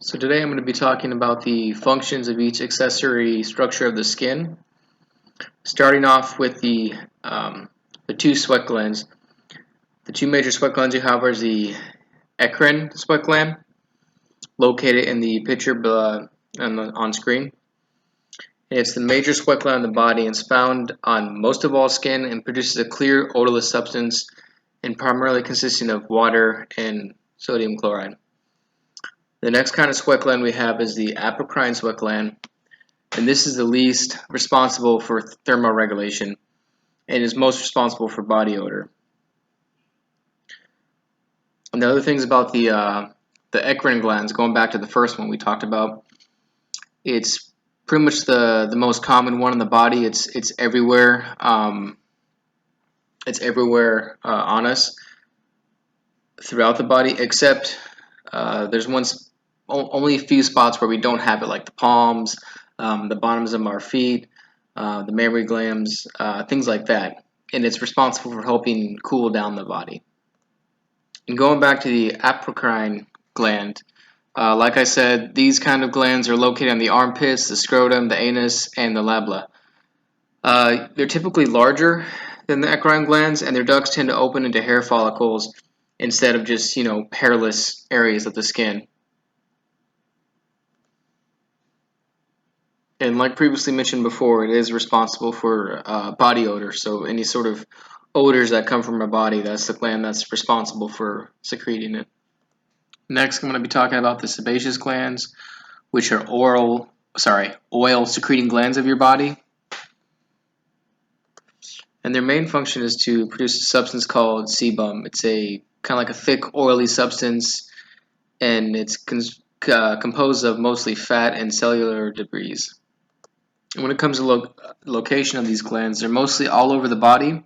So today I'm going to be talking about the functions of each accessory structure of the skin, starting off with the two sweat glands. The two major sweat glands you have are the eccrine sweat gland, located in the picture on screen. It's the major sweat gland in the body and it's found on most of all skin and produces a clear odorless substance and primarily consisting of water and sodium chloride. The next kind of sweat gland we have is the apocrine sweat gland, and this is the least responsible for thermoregulation and is most responsible for body odor. And the other things about the eccrine glands, going back to the first one we talked about, it's pretty much the most common one in the body. It's everywhere. It's everywhere on us throughout the body, except there's only a few spots where we don't have it, like the palms, the bottoms of our feet, the mammary glands, things like that. And it's responsible for helping cool down the body. And going back to the apocrine gland, like I said, these kind of glands are located on the armpits, the scrotum, the anus, and the labia. They're typically larger than the eccrine glands, and their ducts tend to open into hair follicles instead of just, hairless areas of the skin. And like previously mentioned before, it is responsible for body odor. So any sort of odors that come from our body, that's the gland that's responsible for secreting it. Next, I'm going to be talking about the sebaceous glands, which are oil secreting glands of your body. And their main function is to produce a substance called sebum. It's a kind of like a thick, oily substance, and it's composed of mostly fat and cellular debris. When it comes to location of these glands, they're mostly all over the body,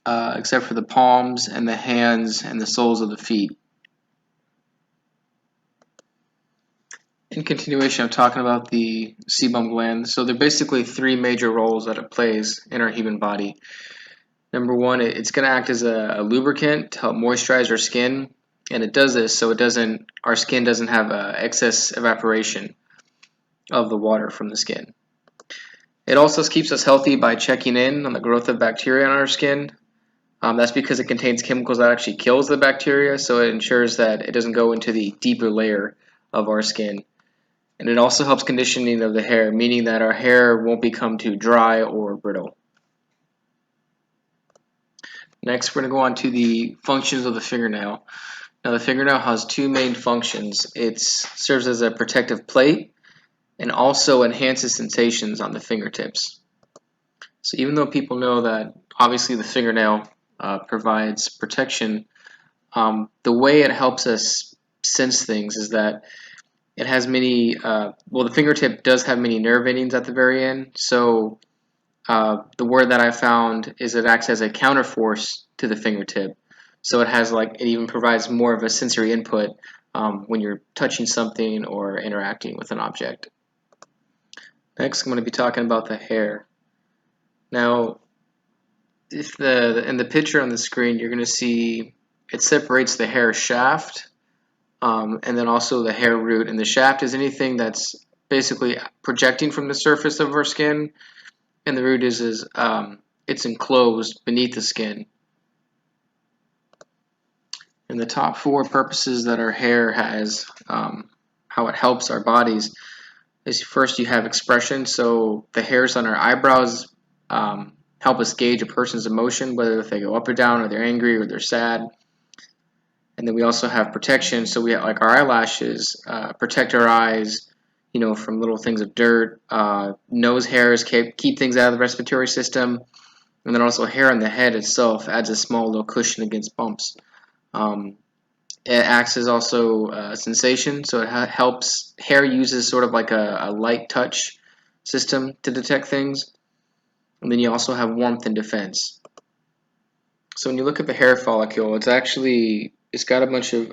except for the palms and the hands and the soles of the feet. In continuation, I'm talking about the sebum gland. So there are basically three major roles that it plays in our human body. Number one, it's going to act as a lubricant to help moisturize our skin, and it does this so our skin doesn't have excess evaporation of the water from the skin. It also keeps us healthy by checking in on the growth of bacteria on our skin. That's because it contains chemicals that actually kills the bacteria, so it ensures that it doesn't go into the deeper layer of our skin. And it also helps conditioning of the hair, meaning that our hair won't become too dry or brittle. Next, we're going to go on to the functions of the fingernail. Now, the fingernail has two main functions. It serves as a protective plate and also enhances sensations on the fingertips. So even though people know that obviously the fingernail provides protection, the way it helps us sense things is that it has the fingertip does have many nerve endings at the very end. So the word that I found is it acts as a counterforce to the fingertip. So it even provides more of a sensory input when you're touching something or interacting with an object. Next, I'm going to be talking about the hair. Now, in the picture on the screen, you're going to see it separates the hair shaft and then also the hair root. And the shaft is anything that's basically projecting from the surface of our skin, and the root is it's enclosed beneath the skin. And the top four purposes that our hair has, how it helps our bodies, is first you have expression. So the hairs on our eyebrows help us gauge a person's emotion, whether if they go up or down, or they're angry, or they're sad. And then we also have protection. So we have, like, our eyelashes protect our eyes, from little things of dirt. Nose hairs keep things out of the respiratory system. And then also hair on the head itself adds a small little cushion against bumps. It acts as also a sensation, so it helps. Hair uses sort of like a light touch system to detect things. And then you also have warmth and defense. So when you look at the hair follicle, it's got a bunch of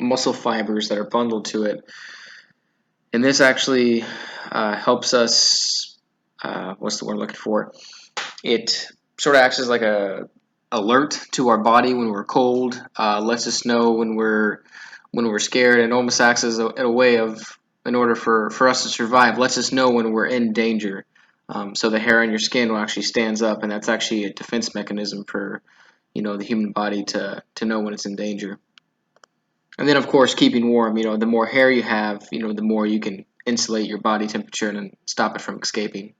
muscle fibers that are bundled to it. And this actually helps us, what's the word I'm looking for? It sort of acts as like a alert to our body when we're cold, lets us know when we're when we're scared. It almost acts as a way of, in order for us to survive, lets us know when we're in danger. So the hair on your skin will actually stands up, and that's actually a defense mechanism for the human body to know when it's in danger. And then of course keeping warm. The more hair you have, the more you can insulate your body temperature and stop it from escaping.